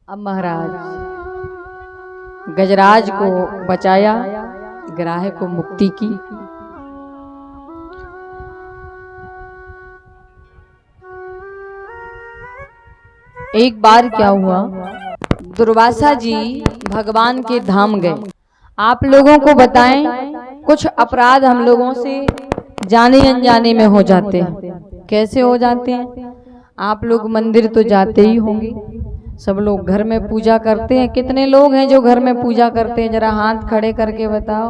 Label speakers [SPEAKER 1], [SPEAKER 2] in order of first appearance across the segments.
[SPEAKER 1] अब महाराज गजराज को बचाया, ग्राह को मुक्ति की। एक बार क्या हुआ, दुर्वासा जी भगवान के धाम गए। आप लोगों को बताएं, कुछ अपराध हम लोगों से जाने अनजाने में हो जाते हैं। कैसे हो जाते हैं? आप लोग मंदिर तो जाते ही होंगे, सब लोग घर में पूजा करते हैं। कितने लोग हैं जो घर में पूजा करते हैं? जरा हाथ खड़े करके बताओ।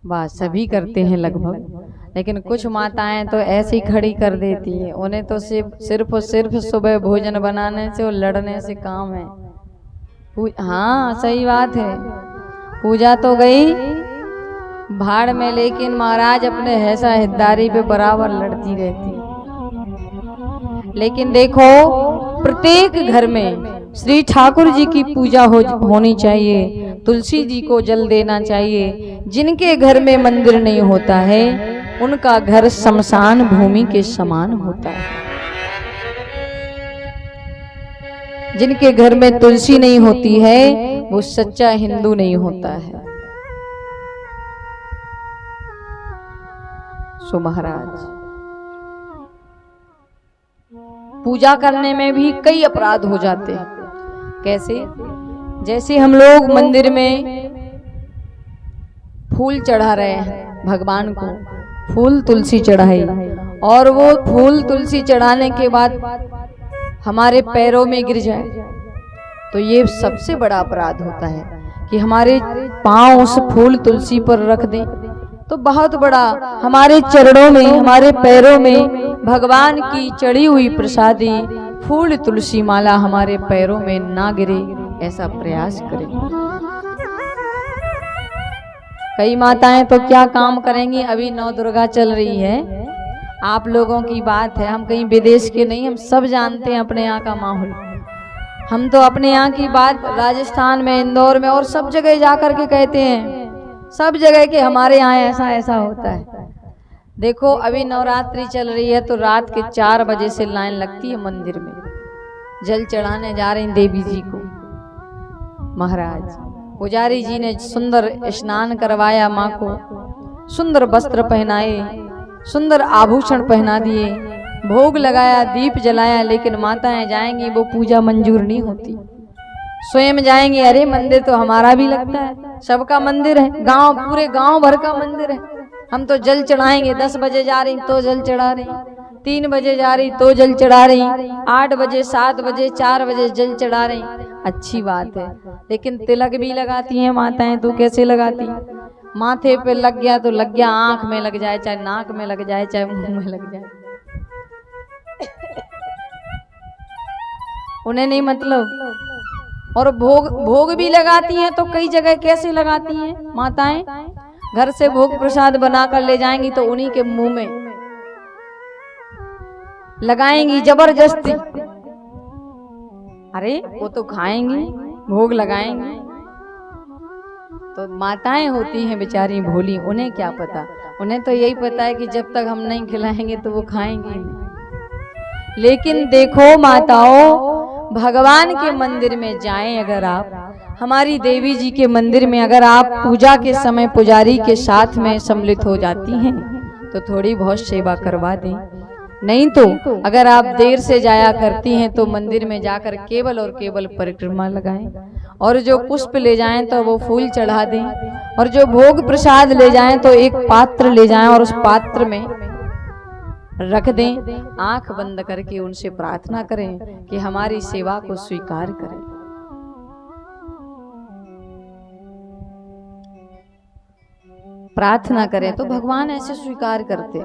[SPEAKER 1] बस सभी करते हैं लगभग। लेकिन कुछ माताएं तो ऐसी खड़ी कर देती हैं, उन्हें तो सिर्फ और सिर्फ सुबह भोजन बनाने से और लड़ने से काम है। हाँ सही बात है, पूजा तो गई भाड़ में, लेकिन महाराज अपने हैसा हिद्दारी पे बराबर लड़ती रहती। लेकिन देखो, प्रत्येक घर में श्री ठाकुर जी की पूजा होनी चाहिए, तुलसी जी को जल देना चाहिए। जिनके घर में मंदिर नहीं होता है उनका घर शमशान भूमि के समान होता है। जिनके घर में तुलसी नहीं होती है वो सच्चा हिंदू नहीं होता है। सो महाराज पूजा करने में भी कई अपराध हो जाते हैं। कैसे? जैसे हम लोग मंदिर में फूल चढ़ा रहे हैं, भगवान को फूल तुलसी चढ़ाई, और वो फूल तुलसी चढ़ाने के बाद हमारे पैरों में गिर जाए तो ये सबसे बड़ा अपराध होता है। कि हमारे पांव उस फूल तुलसी पर रख दें तो बहुत बड़ा, हमारे चरणों में, हमारे पैरों में भगवान की चढ़ी हुई प्रसादी फूल तुलसी माला हमारे पैरों में ना गिरे, ऐसा प्रयास करें। कई माताएं तो क्या काम करेंगी, अभी नौ दुर्गा चल रही है, आप लोगों की बात है, हम कहीं विदेश के नहीं, हम सब जानते हैं अपने यहाँ का माहौल। हम तो अपने यहाँ की बात राजस्थान में, इंदौर में और सब जगह जाकर के कहते हैं, सब जगह के हमारे यहाँ ऐसा ऐसा होता है। देखो अभी नवरात्रि चल रही है तो रात के 4 बजे से लाइन लगती है मंदिर में, जल चढ़ाने जा रहे हैं देवी जी को। महाराज पुजारी जी ने सुंदर स्नान करवाया, माँ को सुंदर वस्त्र पहनाए, सुंदर आभूषण पहना दिए, भोग लगाया, दीप जलाया। लेकिन माताएं जाएंगी, वो पूजा मंजूर नहीं होती। स्वयं जाएंगे, अरे मंदिर तो हमारा भी लगता है, सबका मंदिर है, गांव पूरे गांव भर का मंदिर है, हम तो जल चढ़ाएंगे। 10 बजे जा रही तो जल चढ़ा रही, 3 बजे जा रही तो जल चढ़ा रही, 8 बजे 7 बजे 4 बजे जल चढ़ा रही। अच्छी बात है, लेकिन तिलक भी लगाती हैं माताएं, तो कैसे लगाती? माथे पे लग गया तो लग गया, आंख में लग जाए, चाहे नाक में लग जाए, चाहे मुंह में लग जाए, उन्हें नहीं मतलब। और भोग भी लगाती हैं तो कई जगह कैसे लगाती हैं माताएं? घर से भोग प्रसाद बनाकर ले जाएंगी तो उन्हीं के मुंह में लगाएंगी जबरदस्ती। अरे वो तो खाएंगी, भोग लगाएंगी। तो माताएं होती हैं बेचारी भोली, उन्हें क्या पता, उन्हें तो यही पता है कि जब तक हम नहीं खिलाएंगे तो वो खाएंगी नहीं। लेकिन देखो माताओं, भगवान के मंदिर में जाएं अगर आप, हमारी देवी जी के मंदिर में अगर आप पूजा के समय पुजारी के साथ में सम्मिलित हो जाती हैं तो थोड़ी बहुत सेवा करवा दें। नहीं तो अगर आप देर से जाया करती हैं तो मंदिर में जाकर केवल और केवल परिक्रमा लगाएं, और जो पुष्प ले जाएं तो वो फूल चढ़ा दें, और जो भोग प्रसाद ले जाएं तो एक पात्र ले जाएं और उस पात्र में रख दें। आंख बंद करके उनसे प्रार्थना करें कि हमारी सेवा को स्वीकार करें। प्रार्थना करें तो भगवान ऐसे स्वीकार करते।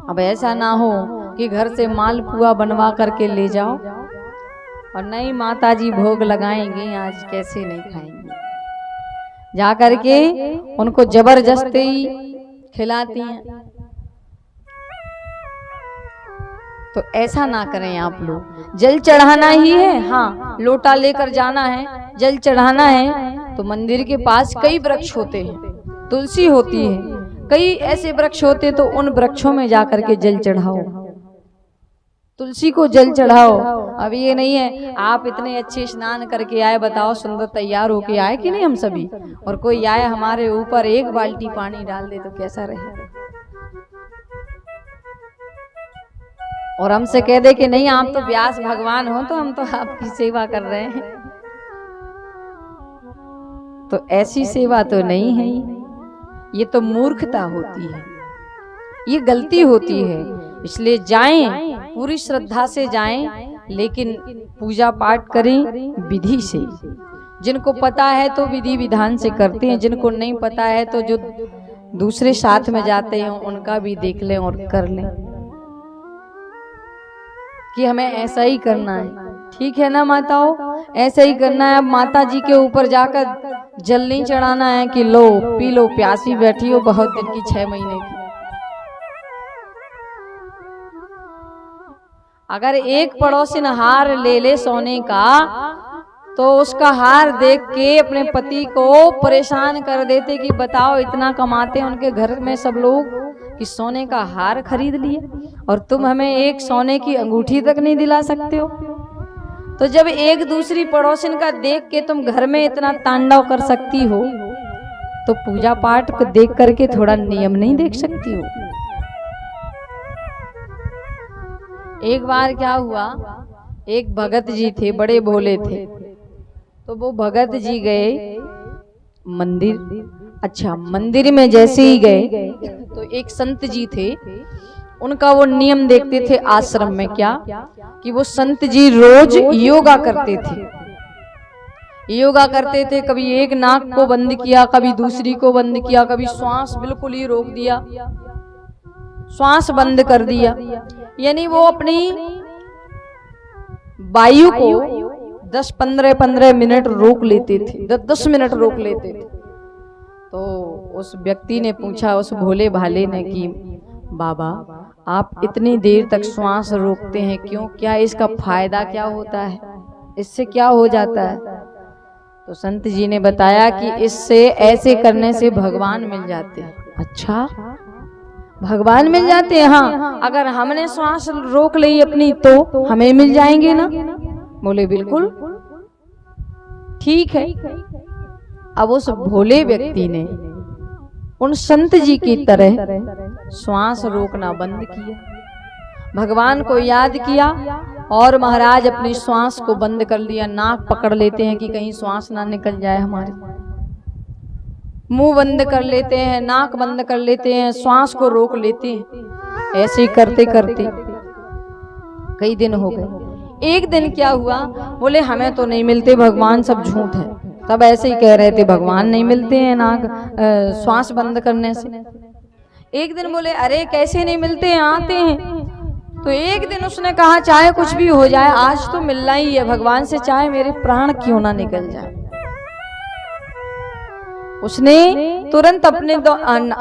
[SPEAKER 1] अब ऐसा ना हो कि घर से मालपुआ बनवा करके ले जाओ और नहीं माता जी भोग लगाएंगे, आज कैसे नहीं खाएंगे, जा करके उनको जबरदस्ती खिलाती हैं। तो ऐसा ना करें आप लोग। जल चढ़ाना ही है, हाँ लोटा लेकर जाना है, जल चढ़ाना है तो मंदिर के पास कई वृक्ष होते हैं, तुलसी होती है, कई ऐसे वृक्ष होते, तो उन वृक्षों में जाकर के जल चढ़ाओ। तुलसी को जल चढ़ाओ। अब ये नहीं है आप इतने अच्छे स्नान करके आए, बताओ सुंदर तैयार होके आए कि नहीं हम सभी, और कोई आए हमारे ऊपर एक बाल्टी पानी डाल दे तो कैसा रहे, और हमसे कह दे कि नहीं आप तो व्यास भगवान हो तो हम तो आपकी सेवा कर रहे हैं, तो ऐसी सेवा तो नहीं है। ये तो मूर्खता होती है, ये गलती होती है। इसलिए जाएं, पूरी श्रद्धा से जाएं, लेकिन पूजा पाठ करें विधि से। जिनको पता है तो विधि विधान से करते हैं, जिनको नहीं पता है तो जो दूसरे साथ में जाते हैं उनका भी देख लें और कर लें कि हमें ऐसा ही करना है। ठीक है ना माताओं, ऐसा ही करना है। अब माता जी के ऊपर जाकर जल नहीं चढ़ाना है कि लो पी लो, प्यासी बैठी हो बहुत दिन की, 6 महीने की। अगर एक पड़ोसिन हार ले ले सोने का तो उसका हार देख के अपने पति को परेशान कर देते कि बताओ इतना कमाते हैं उनके घर में सब लोग कि सोने का हार खरीद लिए, और तुम हमें एक सोने की अंगूठी तक नहीं दिला सकते हो। तो जब एक दूसरी पड़ोसिन का देख के तुम घर में इतना तांडव कर सकती हो, तो पूजा पाठ को देख करके थोड़ा नियम नहीं देख सकती हो। एक बार क्या हुआ, एक भगत जी थे, बड़े भोले थे, तो वो भगत जी गए मंदिर। अच्छा, मंदिर में जैसे ही गए तो एक संत जी थे, उनका वो नियम देखते थे आश्रम में क्या कि वो संत जी रोज योगा करते थे। योगा करते थे, कभी एक नाक को बंद किया, कभी दूसरी को बंद किया, कभी श्वास बिल्कुल ही रोक दिया, श्वास बंद कर दिया। यानी वो अपनी वायु को 10-15 मिनट रोक लेते थे, 10 मिनट रोक लेते थे। तो उस व्यक्ति ने पूछा उस भोले भाले ने कि बाबा आप इतनी देर तक श्वास रोकते हैं क्यों, क्या इसका फायदा क्या होता है, इससे क्या हो जाता है? तो संत जी ने बताया कि इससे ऐसे करने से भगवान मिल जाते हैं। अच्छा, भगवान मिल जाते हैं? हाँ, अगर हमने श्वास रोक ली अपनी तो हमें मिल जाएंगे ना? बोले बिल्कुल ठीक है। अब उस भोले व्यक्ति ने उन संत जी की तरह श्वास रोकना बंद किया, भगवान को याद किया और महाराज अपनी श्वास को बंद कर लिया। नाक पकड़ लेते हैं कि कहीं श्वास ना निकल जाए हमारे, मुंह बंद कर लेते हैं, नाक बंद कर लेते हैं, श्वास को रोक लेते हैं। ऐसे ही करते करते कई दिन हो गए। एक दिन क्या हुआ, बोले हमें तो नहीं मिलते भगवान, सब झूठ है। तब ऐसे ही कह रहे थे भगवान नहीं मिलते हैं नाक श्वास बंद करने से। एक दिन बोले अरे कैसे नहीं मिलते हैं, आते हैं। तो एक दिन उसने कहा चाहे कुछ भी हो जाए आज तो मिलना ही है भगवान से, चाहे मेरे प्राण क्यों ना निकल जाए। उसने तुरंत अपने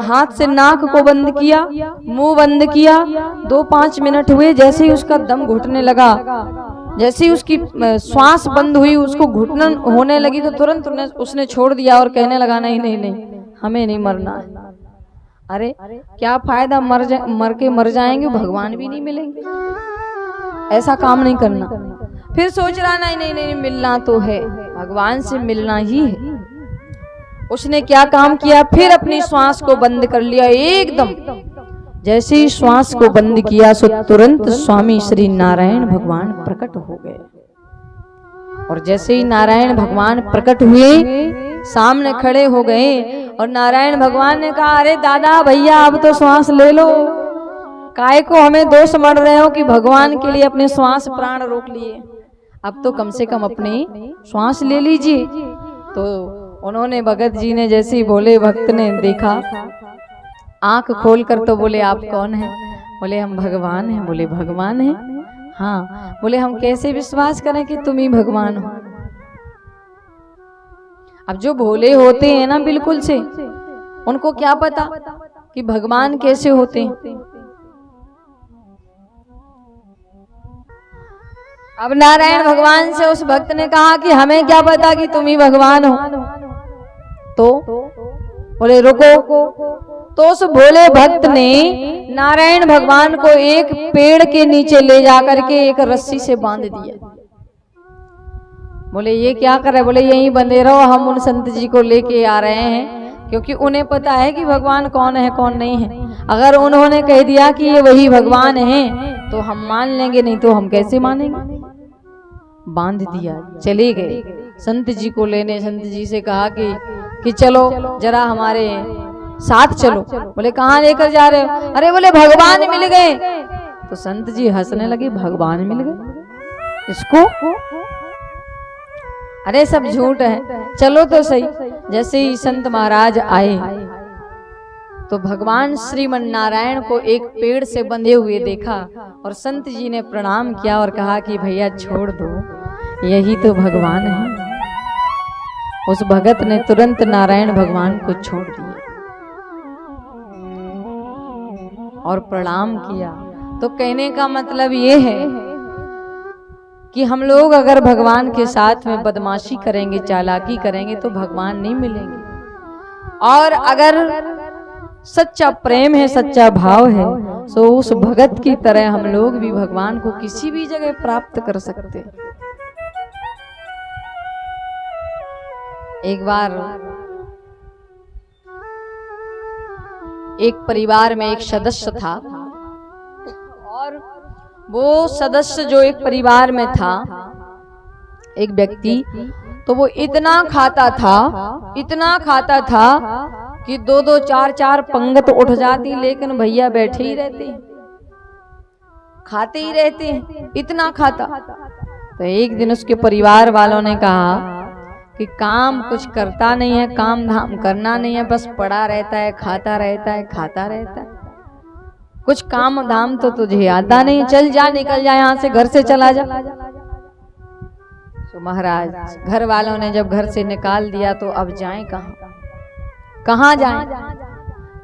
[SPEAKER 1] हाथ से नाक को बंद किया, मुंह बंद किया। 2-5 मिनट हुए, जैसे ही उसका दम घुटने लगा, जैसे ही उसकी श्वास बंद हुई, उसको घुटन होने लगी, तो तुरंत उसने छोड़ दिया और कहने लगा नहीं नहीं नहीं हमें नहीं मरना है। अरे क्या फायदा, मर के मर जाएंगे, भगवान भी नहीं मिलेंगे, ऐसा काम नहीं करना। फिर सोच रहा नहीं नहीं नहीं मिलना तो है, भगवान से मिलना ही है। उसने क्या काम किया, फिर अपनी श्वास को बंद कर लिया एकदम। जैसे ही श्वास को बंद किया सो तुरंत स्वामी श्री नारायण भगवान प्रकट हो गए। और जैसे ही नारायण भगवान प्रकट हुए, सामने खड़े हो गए और नारायण भगवान ने कहा अरे दादा भैया अब तो श्वास ले लो, काहे को हमें दोष मर रहे हो कि भगवान के लिए अपने श्वास प्राण रोक लिए, अब तो कम से कम अपनी श्वास ले लीजिए। तो उन्होंने भगत जी ने जैसे ही भोले भक्त ने देखा, आंख खोलकर तो बोले आप कौन हैं? बोले हम भगवान हैं। बोले भगवान हैं? हाँ। बोले हम कैसे विश्वास करें कि तुम ही भगवान हो? अब जो भोले होते हैं ना बिल्कुल से, उनको क्या पता कि भगवान कैसे होते हैं। अब नारायण भगवान से उस भक्त ने कहा कि हमें क्या पता कि तुम ही भगवान हो। तो बोले रुको, तो उस भोले भक्त ने नारायण भगवान को एक पेड़ के नीचे ले जाकर के एक रस्सी से बांध दिया। बोले ये क्या कर रहे? बोले यहीं बंधे रहो, हम उन संत जी को लेके आ रहे हैं, क्योंकि उन्हें पता है कि भगवान कौन है कौन नहीं है। अगर उन्होंने कह दिया कि ये वही भगवान है तो हम मान लेंगे, नहीं तो हम कैसे मानेंगे। बांध दिया, चले गए संत जी को लेने। संत जी से कहा कि चलो जरा हमारे साथ चलो। बोले कहाँ लेकर जा रहे हो? अरे बोले भगवान मिल गए। तो संत जी हंसने लगे, भगवान मिल गए इसको? अरे सब झूठ है, चलो तो सही। जैसे ही संत महाराज आए तो भगवान श्रीमन नारायण को एक पेड़ से बंधे हुए देखा और संत जी ने प्रणाम किया और कहा कि भैया छोड़ दो, यही तो भगवान है। उस भगत ने तुरंत नारायण भगवान को छोड़ दिया और प्रणाम किया। तो कहने का मतलब ये है कि हम लोग अगर भगवान के साथ में बदमाशी करेंगे, चालाकी करेंगे तो भगवान नहीं मिलेंगे। और अगर सच्चा प्रेम है, सच्चा भाव है, तो उस भगत की तरह हम लोग भी भगवान को किसी भी जगह प्राप्त कर सकते हैं। एक बार एक परिवार में एक सदस्य था और वो सदस्य जो एक परिवार में था, एक व्यक्ति, तो वो इतना खाता था कि 2-2 4-4 पंगत उठ जाती, लेकिन भैया बैठे ही रहते, खाते ही रहते, इतना खाता। तो एक दिन उसके परिवार वालों ने कहा कि काम कुछ करता नहीं है, काम धाम करना नहीं है, बस पड़ा रहता है, खाता रहता है, कुछ काम धाम तो तुझे आता नहीं, चल जा, निकल जा यहाँ से, घर से चला जा। तो महाराज घर वालों ने जब घर से निकाल दिया तो अब जाएं कहाँ जाएं?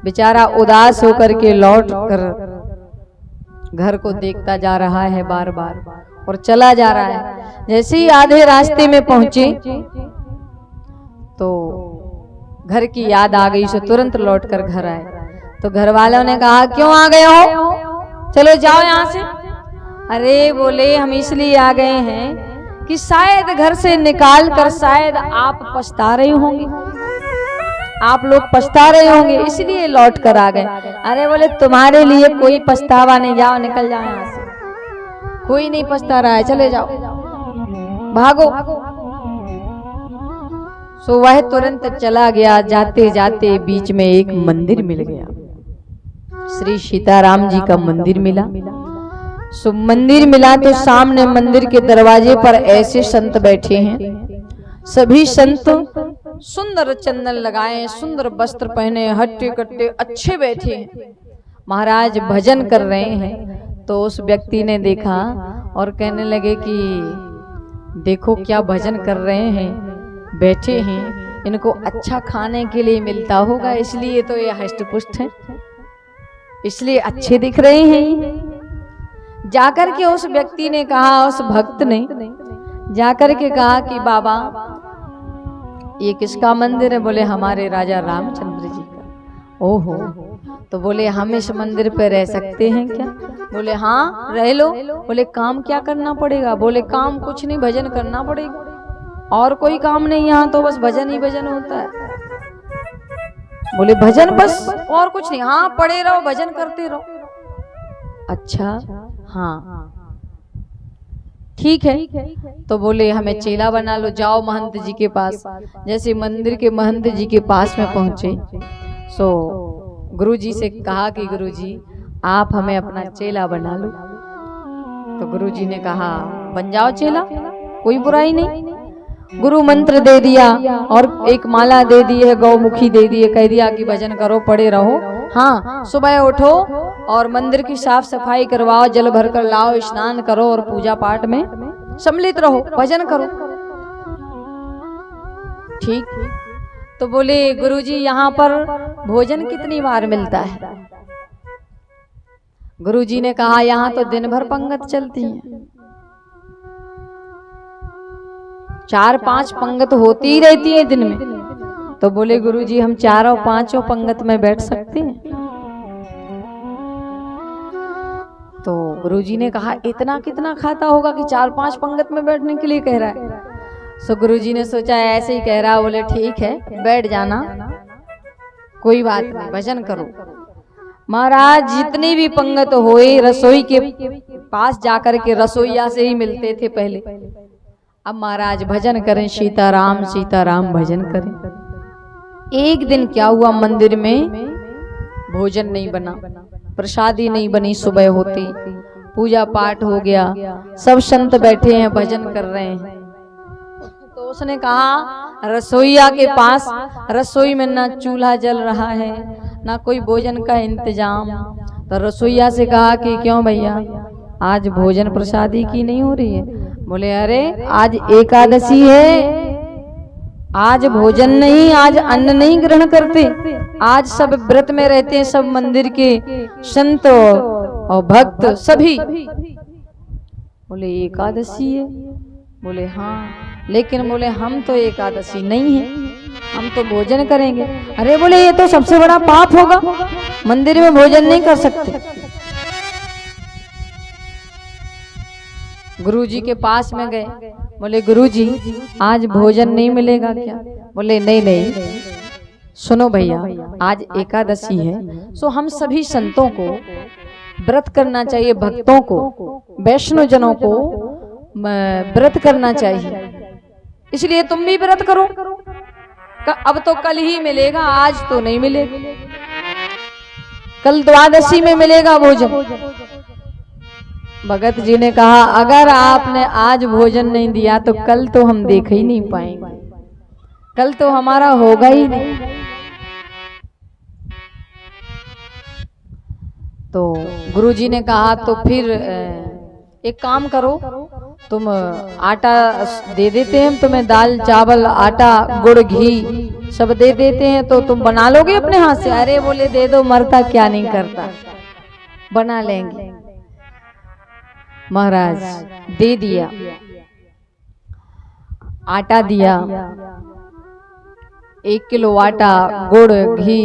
[SPEAKER 1] बेचारा उदास होकर के लौट कर घर को देखता जा रहा है बार बार और चला जा रहा है। जैसे ही आधे रास्ते में पहुंचे तो घर की याद आ गई, सो तुरंत लौट कर घर आए। तो घर वालों ने कहा क्यों आ गए हो, चलो जाओ यहाँ से। अरे बोले हम इसलिए आ गए हैं कि शायद घर से निकाल कर शायद आप पछता रहे होंगे, आप लोग पछता रहे होंगे, इसलिए लौट कर आ गए। अरे बोले तुम्हारे लिए कोई पछतावा नहीं, जाओ निकल जाओ यहाँ से, कोई नहीं पछता रहा है, चले जाओ, भागो। सो वह तुरंत चला गया। जाते जाते बीच में एक मंदिर मिल गया, श्री सीताराम जी का मंदिर मिला। सो मंदिर मिला तो सामने मंदिर के दरवाजे पर ऐसे संत बैठे हैं, सभी संत सुंदर चंदन लगाए, सुंदर वस्त्र पहने, हट्टे कट्टे अच्छे बैठे हैं, महाराज भजन कर रहे हैं। तो उस व्यक्ति ने देखा और कहने लगे कि देखो क्या भजन कर रहे हैं, बैठे हैं, इनको अच्छा खाने के लिए मिलता होगा, इसलिए तो ये हष्ट पुष्ट है, इसलिए अच्छे दिख रहे हैं। जाकर के उस व्यक्ति ने कहा, उस भक्त ने जाकर के कहा कि बाबा ये किसका मंदिर है? बोले हमारे राजा रामचंद्र जी का। ओहो, तो बोले हम इस मंदिर पे रह सकते हैं क्या? बोले हाँ रह लो। बोले काम क्या करना पड़ेगा? बोले काम कुछ नहीं, भजन करना पड़ेगा, और कोई काम नहीं, यहाँ तो बस भजन ही भजन होता है। बोले भजन बस और कुछ नहीं? हाँ पड़े रहो, भजन करते रहो। अच्छा हाँ ठीक है। तो बोले हमें चेला बना लो, जाओ महंत जी के पास। जैसे मंदिर के महंत जी के पास में पहुंचे सो गुरु जी से कहा कि गुरु जी आप हमें अपना चेला बना लो। तो गुरु जी ने कहा बन जाओ चेला, कोई बुराई नहीं। गुरु मंत्र दे दिया और एक माला दे दी है, गौमुखी दे दी है, कह दिया कि भजन करो, पड़े रहो। हाँ सुबह उठो और मंदिर की साफ सफाई करवाओ, जल भर कर लाओ, स्नान करो और पूजा पाठ में सम्मिलित रहो, भजन करो। ठीक। तो बोले गुरुजी यहाँ पर भोजन कितनी बार मिलता है? गुरुजी ने कहा यहाँ तो दिन भर पंगत चलती है, 4-5 पंगत होती ही रहती है दिन में। तो बोले गुरुजी हम 4 और 5 पंगत में बैठ सकते हैं? गुरुजी ने कहा इतना कितना खाता होगा कि 4-5 पंगत में बैठने के लिए कह रहा है। सो गुरुजी ने सोचा ऐसे ही कह रहा, बोले ठीक है बैठ जाना, कोई बात नहीं, भजन करो। महाराज जितनी भी पंगत होए रसोई के पास जाकर के रसोईया से ही मिलते थे पहले। अब महाराज भजन करें, सीताराम सीताराम भजन करें। एक दिन क्या हुआ, मंदिर में भोजन नहीं बना, प्रसादी नहीं बनी। सुबह होती पूजा पाठ हो गया, सब संत बैठे हैं भजन कर रहे हैं। तो उसने कहा रसोईया के पास रसोई में ना चूल्हा जल रहा है ना कोई भोजन का इंतजाम। तो रसोईया से कहा कि क्यों भैया आज भोजन प्रसादी की नहीं हो रही है? बोले अरे आज एकादशी है, आज भोजन नहीं, आज अन्न नहीं ग्रहण करते, आज सब व्रत में रहते हैं, सब मंदिर के संत और भक्त सभी। बोले एकादशी है? बोले हाँ, लेकिन बोले हम तो एकादशी नहीं है, हम तो भोजन करेंगे। अरे बोले ये तो सबसे बड़ा पाप होगा, मंदिर में भोजन नहीं कर सकते। गुरुजी के पास में गए, बोले गुरुजी आज भोजन नहीं मिलेगा क्या? बोले नहीं नहीं, सुनो भैया आज एकादशी है, सो हम सभी संतों को व्रत करना चाहिए, भक्तों को वैष्णव जनों को व्रत करना चाहिए, इसलिए तुम भी व्रत करो। अब तो कल ही मिलेगा, आज तो नहीं मिलेगा, कल द्वादशी में मिलेगा भोजन। भगत जी ने कहा अगर आपने आज भोजन नहीं दिया तो कल तो हम देख ही नहीं पाएंगे, कल तो हमारा होगा ही नहीं। तो गुरुजी ने कहा तो फिर एक काम करो, तुम आटा दे देते हैं तुम्हें, दाल चावल आटा गुड़ घी सब दे देते हैं, तो तुम बना लोगे अपने हाथ से? अरे बोले दे दो, मरता क्या नहीं करता, बना लेंगे। महाराज दे दिया, आटा दिया, 1 किलो आटा गुड़ घी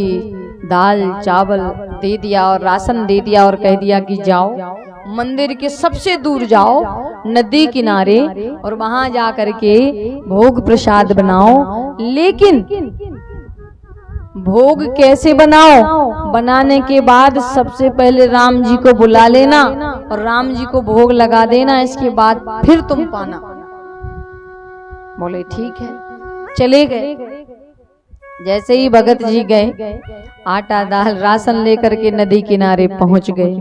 [SPEAKER 1] दाल चावल दे दिया और राशन दे दिया और कह दिया कि जाओ मंदिर के सबसे दूर जाओ नदी किनारे और वहां जा करके भोग प्रसाद बनाओ। लेकिन भोग कैसे बनाओ? बनाने के बाद सबसे पहले राम जी को बुला लेना और राम जी को भोग लगा देना, इसके बाद फिर तुम पाना। बोले ठीक है, चले गए। जैसे ही भगत जी गए, आटा दाल राशन लेकर के नदी किनारे पहुंच गए।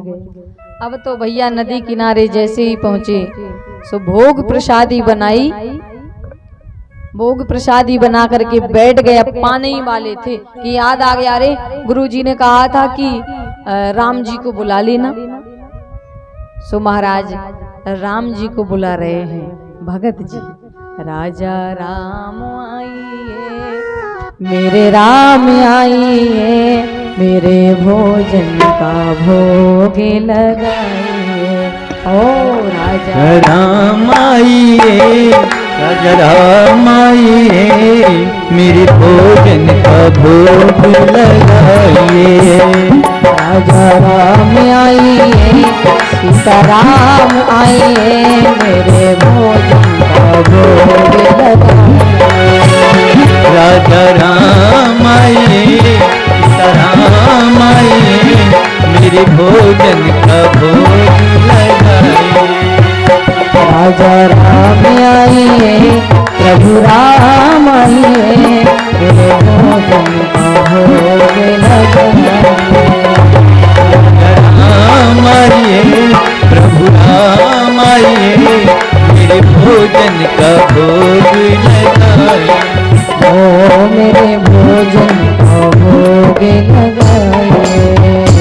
[SPEAKER 1] अब तो भैया नदी किनारे जैसे ही पहुंचे सो भोग प्रसादी बनाई, भोग प्रसादी बना करके बैठ गए। अब पाने ही वाले थे कि याद आ गया, अरे गुरुजी ने कहा था कि राम जी को बुला लेना। सो महाराज राम जी को बुला रहे हैं भगत जी। राजा राम आइए मेरे राम आइए, मेरे भोजन का भोग लगाइए। ओ राजा
[SPEAKER 2] राम आइए, राजा राम आइए, मेरे भोजन का भोग लगाइए।
[SPEAKER 1] राजा राम आइए, सीता राम आइए, मेरे भोजन का भोग लगाइए।
[SPEAKER 2] राजा राम आइए, सीता राम आइए, मेरे भोजन का भोग लगाइए।
[SPEAKER 1] राजा राम आइए, प्रभु राम आइए, मेरे भोजन का भोग लगाइए।
[SPEAKER 2] राम आइए, प्रभु राम आइए, मेरे भोजन का भोग लगाइए।
[SPEAKER 1] ओ मेरे भोजन का भोग लगाइए,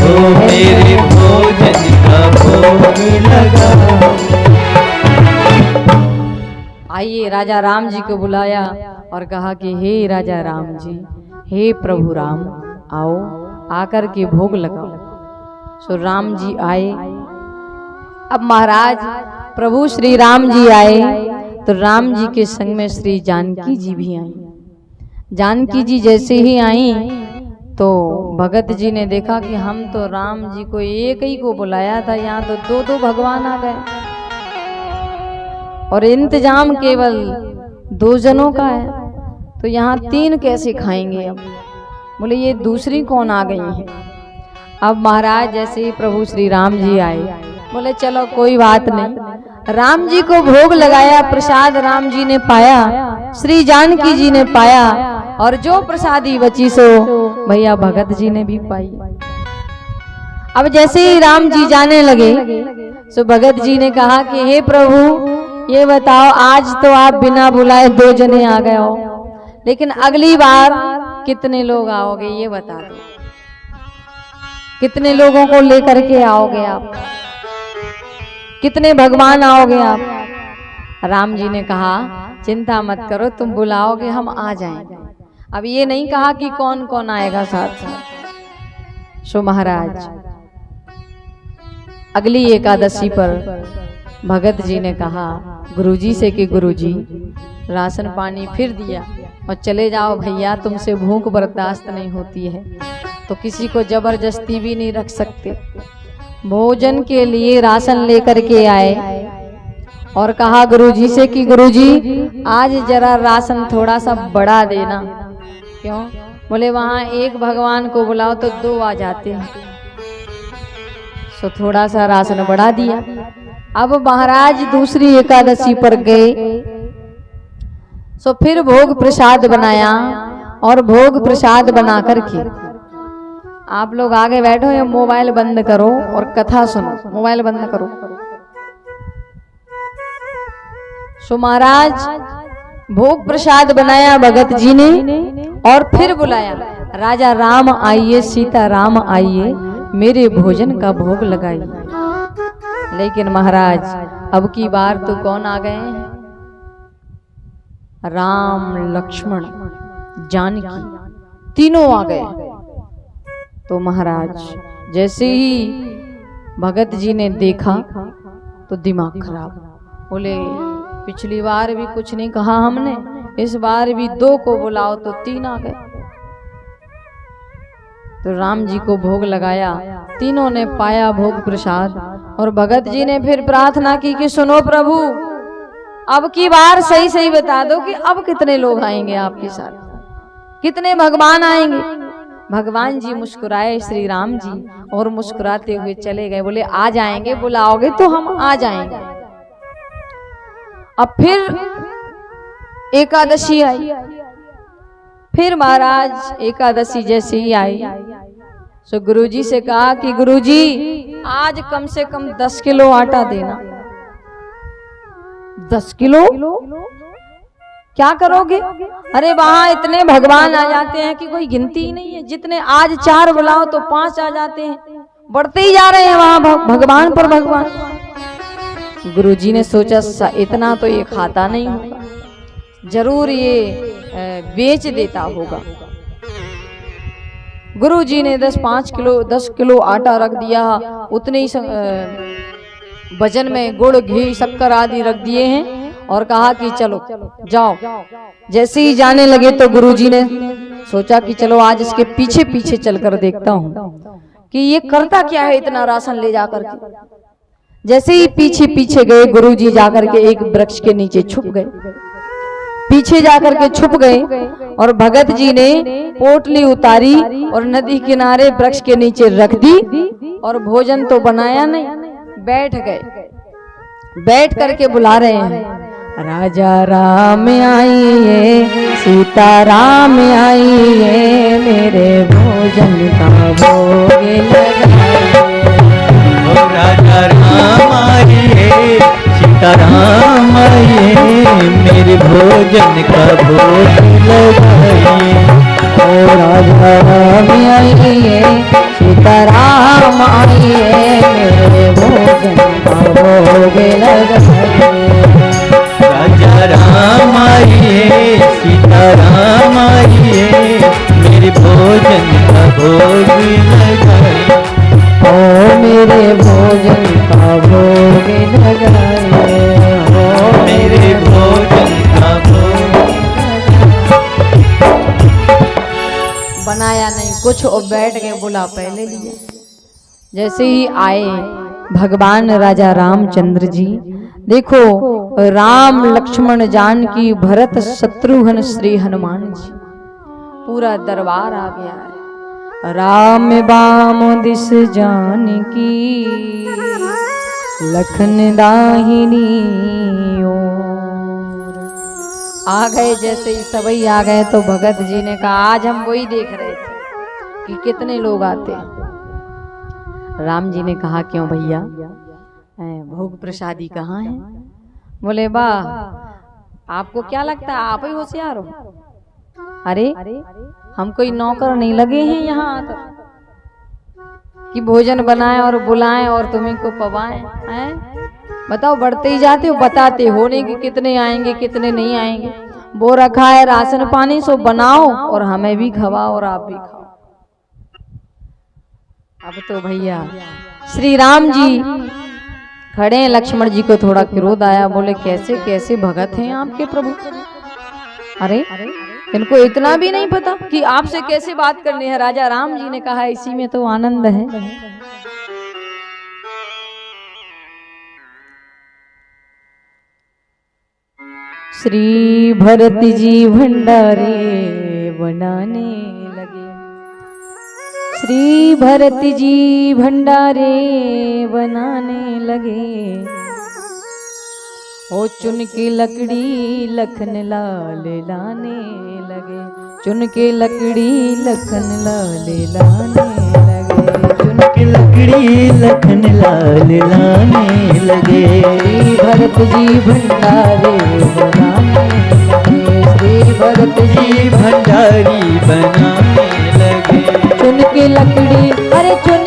[SPEAKER 2] ओ मेरे भोजन का भोग लगाइए।
[SPEAKER 1] आइए राजा राम जी को बुलाया और कहा कि हे राजा राम जी, हे प्रभु राम, आओ आकर के भोग लगाओ। सो राम जी आए। अब महाराज प्रभु श्री राम जी आए तो राम जी के संग में श्री जानकी जी भी आई। जानकी जी जैसे ही आई तो भगत जी ने देखा कि हम तो राम जी को एक ही को बुलाया था, यहाँ तो दो दो भगवान आ गए और इंतजाम केवल 2 जनों का है, तो यहाँ 3 कैसे खाएंगे। अब बोले ये दूसरी कौन आ गई है। अब महाराज जैसे ही प्रभु श्री राम जी आए, बोले चलो कोई बात नहीं। राम जी को भोग लगाया, प्रसाद राम जी ने पाया, श्री जानकी जी ने पाया, और जो प्रसादी बची सो भैया भगत जी ने भी पाई। अब जैसे ही राम जी जाने लगे, सो भगत जी ने कहा कि हे प्रभु ये बताओ, आज तो आप बिना बुलाए 2 जने आ गए हो, लेकिन अगली बार कितने लोग आओगे ये बता दो, कितने लोगों को लेकर के आओगे आप, कितने भगवान आओगे आप। राम जी ने कहा चिंता मत करो, तुम बुलाओगे हम आ जाएंगे। अब ये नहीं कहा कि कौन कौन आएगा साथ साथ। सो महाराज अगली एकादशी पर भगत जी ने कहा गुरुजी से कि गुरुजी राशन पानी फिर दिया और चले जाओ भैया, तुमसे भूख बर्दाश्त नहीं होती है, तो किसी को जबरदस्ती भी नहीं रख सकते। भोजन के लिए राशन लेकर के आए और कहा गुरुजी से कि गुरुजी आज जरा राशन थोड़ा सा बढ़ा देना। क्यों? बोले वहां एक भगवान को बुलाओ तो 2 आ जाते हैं, सो थोड़ा सा राशन बढ़ा दिया। अब महाराज दूसरी एकादशी पर गए, सो फिर भोग प्रसाद बनाया और भोग प्रसाद बना करके आप लोग आगे बैठो या मोबाइल बंद करो और कथा सुनो। मोबाइल बंद करो। सो महाराज भोग प्रसाद बनाया भगत जी ने और फिर बुलाया, राजा राम आइए, सीता राम आइए, मेरे भोजन का भोग लगाइए। लेकिन महाराज अब की बार तो कौन आ गए हैं? राम लक्ष्मण जानकी तीनों आ गए। तो महाराज जैसे ही भगत जी ने देखा तो दिमाग खराब, बोले पिछली बार भी कुछ नहीं कहा हमने, इस बार भी 2 को बुलाओ तो 3 आ गए। तो राम जी को भोग लगाया, तीनों ने पाया भोग प्रसाद, और भगत जी ने फिर प्रार्थना की कि सुनो प्रभु अब की बार सही सही बता दो कि अब कितने लोग आएंगे आपके साथ, कितने भगवान आएंगे। भगवान जी मुस्कुराए श्री राम जी और मुस्कुराते हुए चले गए। बोले आ जाएंगे, बुलाओगे तो हम आ जाएंगे। अब फिर एकादशी आई, फिर महाराज एकादशी जैसे ही आई सो गुरुजी से कहा कि गुरुजी आज कम से कम 10 किलो आटा देना। 10 किलो क्या करोगे? अरे वहां इतने भगवान आ जाते हैं कि कोई गिनती ही नहीं है। जितने आज 4 बुलाओ तो 5 आ जाते हैं, बढ़ते ही जा रहे हैं वहां भगवान पर भगवान। गुरुजी ने सोचा इतना तो ये खाता नहीं होगा, जरूर ये बेच देता होगा। गुरुजी ने 10 किलो आटा रख दिया, उतने ही वजन में गुड़ घी शक्कर आदि रख दिए हैं और कहा कि चलो जाओ। जैसे ही जाने लगे तो गुरुजी ने सोचा कि चलो आज इसके पीछे पीछे चलकर देखता हूँ कि ये करता क्या है इतना राशन ले जाकर के। जैसे ही पीछे पीछे गए गुरुजी जाकर के एक वृक्ष के नीचे छुप गए, पीछे जाकर के छुप गए और भगत जी ने पोटली उतारी और नदी किनारे वृक्ष के नीचे रख दी और भोजन तो बनाया नहीं, बैठ गए। बैठ करके बुला रहे हैं राजा राम आइए, सीता राम आइए, मेरे भोजन का भोग लगाइए।
[SPEAKER 2] राजा राम आइए, सीता राम आइए, मेरे भोजन का भोग लगाइए।
[SPEAKER 1] ओ राजा राम आइए, सीता राम आइए, मेरे भोजन का भोग लगाइए।
[SPEAKER 2] राजा राम आइए, सीता राम आइए, मेरे भोजन का भोग लगाइए।
[SPEAKER 1] ओ मेरे भोजन का भोग लगाइए, ओ
[SPEAKER 2] मेरे भोजन का भोग
[SPEAKER 1] बनाया नहीं कुछ और बैठ गए, बोला पहले लिया। जैसे ही आए भगवान राजा रामचंद्र जी, देखो राम लक्ष्मण जानकी भरत शत्रुघ्न श्री हनुमान जी, पूरा दरबार आ गया है। राम बाम दिस जानकी लखन दाहिनी ओर। आ गए, जैसे ही सबई आ गए तो भगत जी ने कहा आज हम वही देख रहे थे कि कितने लोग आते हैं। राम जी ने कहा क्यों भैया, भोग प्रसादी कहाँ है? बोले वाह, आपको क्या लगता है आप ही होशियार हो? अरे हम कोई नौकर नहीं लगे हैं यहाँ आकर कि भोजन बनाएं और बुलाएं और तुम्हें को पवाएं हैं? बताओ, बढ़ते ही जाते हो, बताते हो नहीं कि कितने आएंगे कितने नहीं आएंगे। वो रखा है राशन पानी, सो बनाओ और हमें भी खवाओ और आप भी खाओ। अब तो भैया श्री राम जी खड़े हैं, लक्ष्मण जी को थोड़ा क्रोध आया, बोले कैसे कैसे भगत हैं आपके प्रभु? अरे इनको इतना भी नहीं पता कि आपसे कैसे बात करनी है? राजा राम जी ने कहा इसी में तो आनंद है। श्री भरत जी भंडारे बनाने लगे, श्री भरत जी भंडारे बनाने लगे। ओ चुन के लकड़ी लखन लाल लाने लगे, चुन के लकड़ी लखन लाल लाने लगे,
[SPEAKER 2] चुन के लकड़ी लखन लाल लाने लगे।
[SPEAKER 1] श्री भरत जी भंडारे बनाने लगे, श्री भरत जी
[SPEAKER 2] भंडारी बनाने लगे।
[SPEAKER 1] चुन के लकड़ी, अरे चुन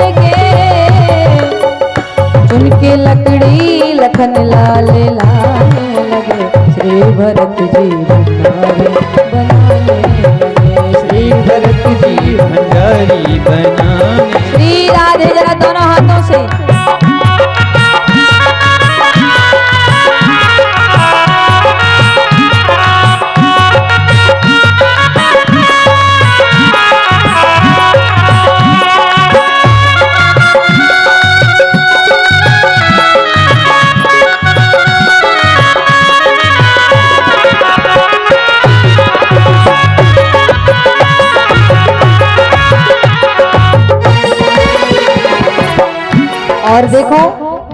[SPEAKER 1] के लकड़ी लखन लाल लाने लगे। श्री भरत जी भंडारी बनाने लगे,
[SPEAKER 2] श्री भरत जी भंडारी बनाने।
[SPEAKER 1] श्री राधे जरा दोनों हाथों से। और देखो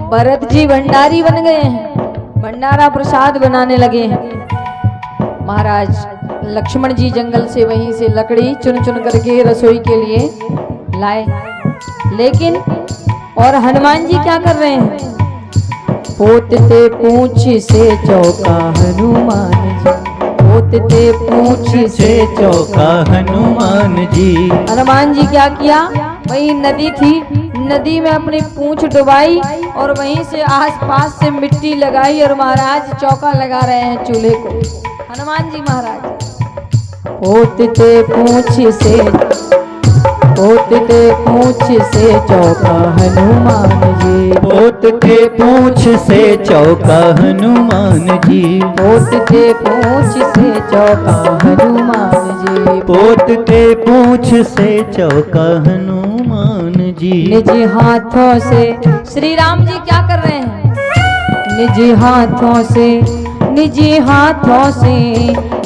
[SPEAKER 1] भरत जी भंडारी बन गए हैं, भंडारा प्रसाद बनाने लगे हैं। महाराज लक्ष्मण जी जंगल से वहीं से लकड़ी चुन चुन करके रसोई के लिए लाए, लेकिन और हनुमान जी क्या कर रहे हैं? पोतते पूंछ से चौका हनुमान जी, पोतते पूंछ से
[SPEAKER 2] चौका हनुमान जी।
[SPEAKER 1] हनुमान जी क्या किया? वही नदी थी, नदी में अपनी पूंछ डुबाई और वहीं से आसपास से मिट्टी लगाई और महाराज चौका लगा रहे हैं चूल्हे को। हनुमान जी महाराज पोतते पूंछ से, पोतते पूंछ से चौका हनुमान जी,
[SPEAKER 2] पोतते पूंछ से चौका हनुमान जी,
[SPEAKER 1] पोतते पूंछ से चौका हनुमान जी,
[SPEAKER 2] पोतते पूंछ से चौका हनुमान जी।
[SPEAKER 1] निज हाथों से श्री राम जी क्या कर रहे हैं? निज हाथों से, निज हाथों से,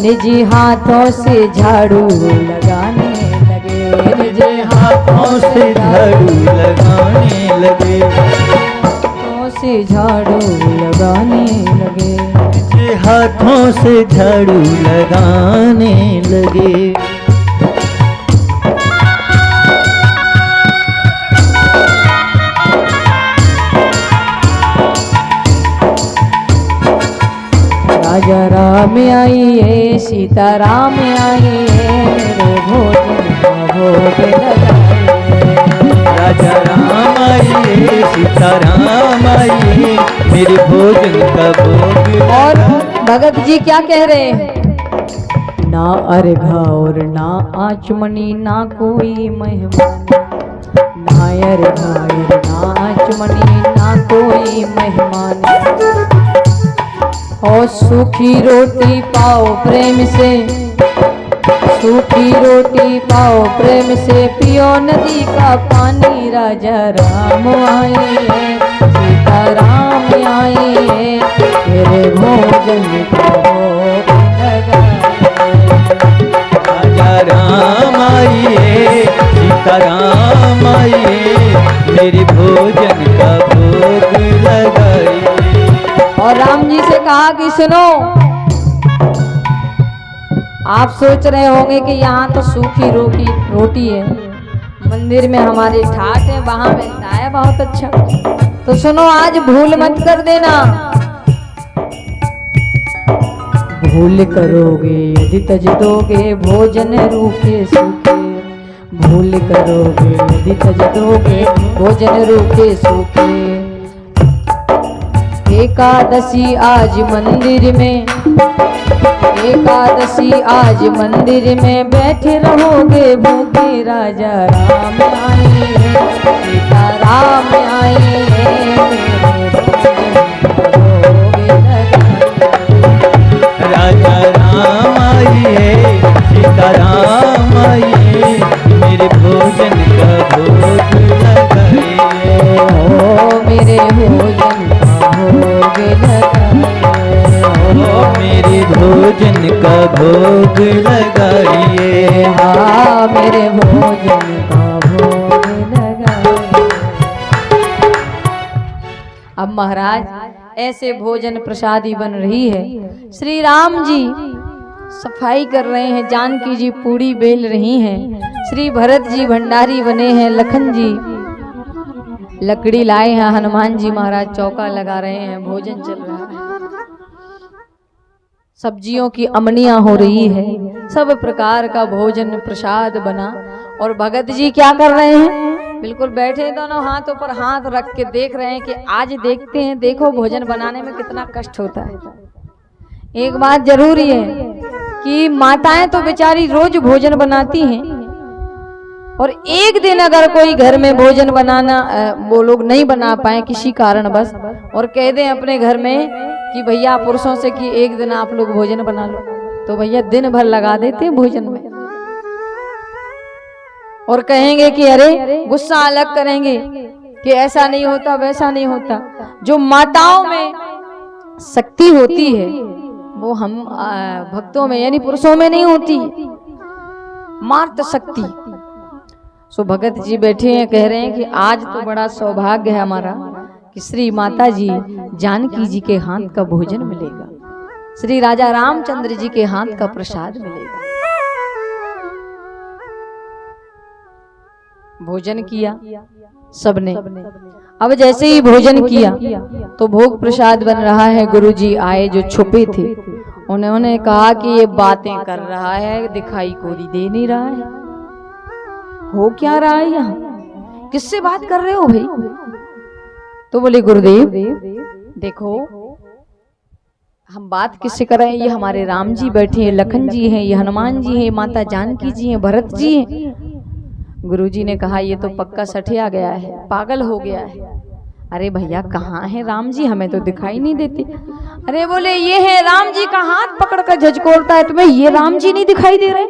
[SPEAKER 1] निज हाथों से झाड़ू लगाने लगे, निज
[SPEAKER 2] हाथों से झाड़ू लगाने लगे,
[SPEAKER 1] हाथों से झाड़ू लगाने लगे,
[SPEAKER 2] हाथों से झाड़ू लगाने लगे।
[SPEAKER 1] राजा राम आइए, सीता राम आइए, मेरे भोजन का भोग लगाइए।
[SPEAKER 2] राजा राम आइए, सीता राम आइए, मेरे भोजन का भोग।
[SPEAKER 1] और भगत जी क्या कह रहे हैं? ना अर्घा और ना आचमनी, ना कोई मेहमान, ना अर्घा और ना आचमनी, ना कोई मेहमान। और सूखी रोटी पाओ प्रेम से, सूखी रोटी पाओ प्रेम से पियो नदी का पानी। राजा राम आए हैं, सीता राम आए हैं, मेरे भोजन को
[SPEAKER 2] राजा राम आइए, सीता राम आइए, मेरी भोजन का भोग लगाइए।
[SPEAKER 1] और राम जी से कहा कि सुनो, आप सोच रहे होंगे कि यहाँ तो सूखी रोटी है, मंदिर में हमारे ठाट है, वहां मिलता है बहुत अच्छा। तो सुनो, आज भूल मत कर देना। भूल करोगे यदि तज दोगे भोजन रूखे सूखे। भूल करोगे यदि तज दोगे भोजन रूखे सूखे। एकादशी आज मंदिर में, एकादशी आज मंदिर में बैठे रहोगे भूखे। राजा राम आए हैं, सीता राम आए हैं,
[SPEAKER 2] राजा राम आइए, सीता राम आइए, मेरे भोजन का भोग लगाइए।
[SPEAKER 1] हो मेरे भोजन का भोग लगाइए,
[SPEAKER 2] हो मेरे भोजन का भोग लगाइए।
[SPEAKER 1] हाँ मेरे भोजन का भोग लगाइए। अब महाराज ऐसे भोजन प्रसादी बन रही है। श्री राम जी सफाई कर रहे हैं, जानकी जी पूड़ी बेल रही हैं, श्री भरत जी भंडारी बने हैं, लखन जी लकड़ी लाए हैं, हनुमान जी महाराज चौका लगा रहे हैं, भोजन चल रहा है, सब्जियों की अमनियां हो रही है, सब प्रकार का भोजन प्रसाद बना। और भगत जी क्या कर रहे हैं? बिल्कुल बैठे दोनों हाथों पर हाथ रख के देख रहे हैं कि आज देखते हैं, देखो भोजन बनाने में कितना कष्ट होता है। एक बात जरूरी है कि माताएं तो बेचारी रोज भोजन बनाती हैं, और एक दिन अगर कोई घर में भोजन बनाना वो लोग नहीं बना पाए किसी कारण बस, और कह दें अपने घर में कि भैया पुरुषों से कि एक दिन आप लोग भोजन बना लो, तो भैया दिन भर लगा देते हैं भोजन में, और कहेंगे कि अरे गुस्सा अलग करेंगे कि ऐसा नहीं होता वैसा नहीं होता। जो माताओं में शक्ति होती है वो हम भक्तों में यानी पुरुषों में नहीं होती, मार्त शक्ति। सो भगत जी बैठे हैं, कह रहे हैं कि आज तो बड़ा सौभाग्य है हमारा कि श्री माता जी जानकी जी के हाथ का भोजन मिलेगा, श्री राजा रामचंद्र जी के हाथ का प्रसाद मिलेगा। भोजन किया सबने। अब जैसे ही भोजन किया तो भोग प्रसाद बन रहा है। गुरुजी आए जो छुपे थे, उन्होंने कहा कि ये बातें कर रहा है, दिखाई कोई दे नहीं रहा है, हो क्या रहा है यहाँ, किससे बात कर रहे हो भाई? तो बोले गुरुदेव देखो हम बात किससे कर रहे हैं, ये हमारे राम जी बैठे हैं, लखन जी हैं, ये हनुमान जी हैं, माता जानकी जी हैं, भरत जी हैं। गुरुजी ने कहा ये तो पक्का सठिया गया है, पागल हो गया है। अरे भैया कहाँ है राम जी, हमें तो दिखाई नहीं देते। अरे बोले ये है राम जी का हाथ पकड़ कर झचकोरता है, तुम्हें ये राम जी नहीं दिखाई दे रहे,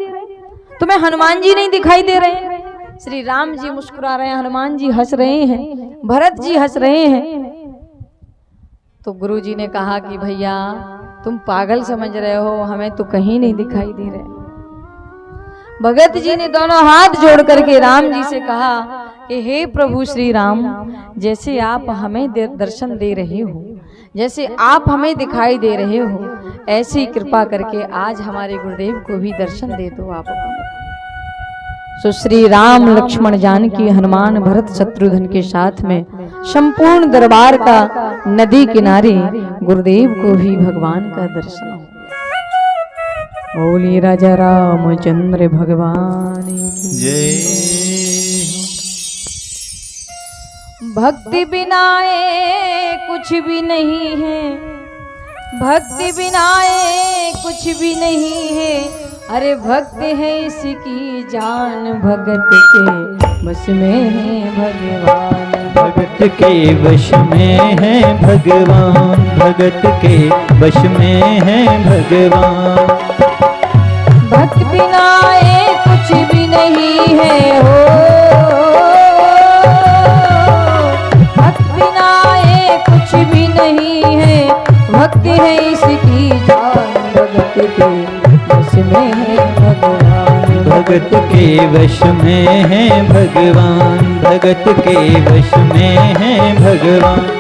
[SPEAKER 1] तुम्हें हनुमान जी नहीं दिखाई दे रहे। श्री राम जी मुस्कुरा रहे हैं, हनुमान जी हंस रहे हैं, भरत जी हंस रहे हैं। तो गुरुजी ने कहा कि भैया तुम पागल समझ रहे हो, हमें तो कहीं नहीं दिखाई दे रहे। भगत जी ने दोनों हाथ जोड़ करके राम जी से कहा कि हे प्रभु श्री राम, जैसे आप हमें दर्शन दे रहे हो, जैसे आप हमें दिखाई दे रहे हो, ऐसी कृपा करके आज हमारे गुरुदेव को भी दर्शन दे दो आप। सो श्री राम लक्ष्मण जानकी हनुमान भरत शत्रुघ्न के साथ में संपूर्ण दरबार का नदी किनारे गुरुदेव को भी भगवान का दर्शन हो। बोलिए राजा रामचंद्र भगवान की
[SPEAKER 2] जय।
[SPEAKER 1] भक्ति बिनाए कुछ भी नहीं है, भक्ति बिनाए कुछ भी नहीं है। अरे भक्त है इसकी जान, भगत के बस में है भगवान,
[SPEAKER 2] भगत के वश में है भगवान, भगत के वश में है भगवान।
[SPEAKER 1] भक्त बिना है हो, भक्त बिना ये कुछ भी नहीं है, भक्ति है इसकी जान, भगत के वश में है भगवान,
[SPEAKER 2] भगत के वश में है भगवान, भगत के वश में है भगवान।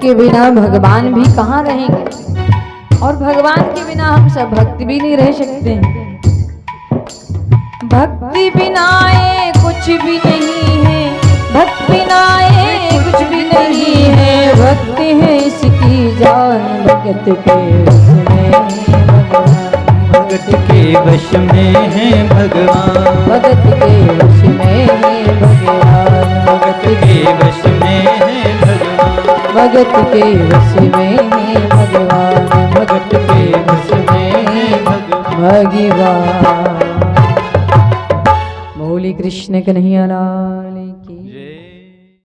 [SPEAKER 1] के बिना भगवान भी कहाँ रहेंगे, और भगवान के बिना हम सब भक्ति भी नहीं रह सकते हैं। भक्ति बिना ये कुछ भी नहीं है, भक्ति बिना ये कुछ भी नहीं है, भक्ति है इसकी जान, भगत के वश में है भगवान,
[SPEAKER 2] भगत के वश में है भगवान,
[SPEAKER 1] भगत के वश में है भगवान,
[SPEAKER 2] भगत के वश में है भगवान,
[SPEAKER 1] भगत के वश में है भगवान,
[SPEAKER 2] भगत के वश में है भगवान।
[SPEAKER 1] भगवान। बोली कृष्ण कन्हैया लाल।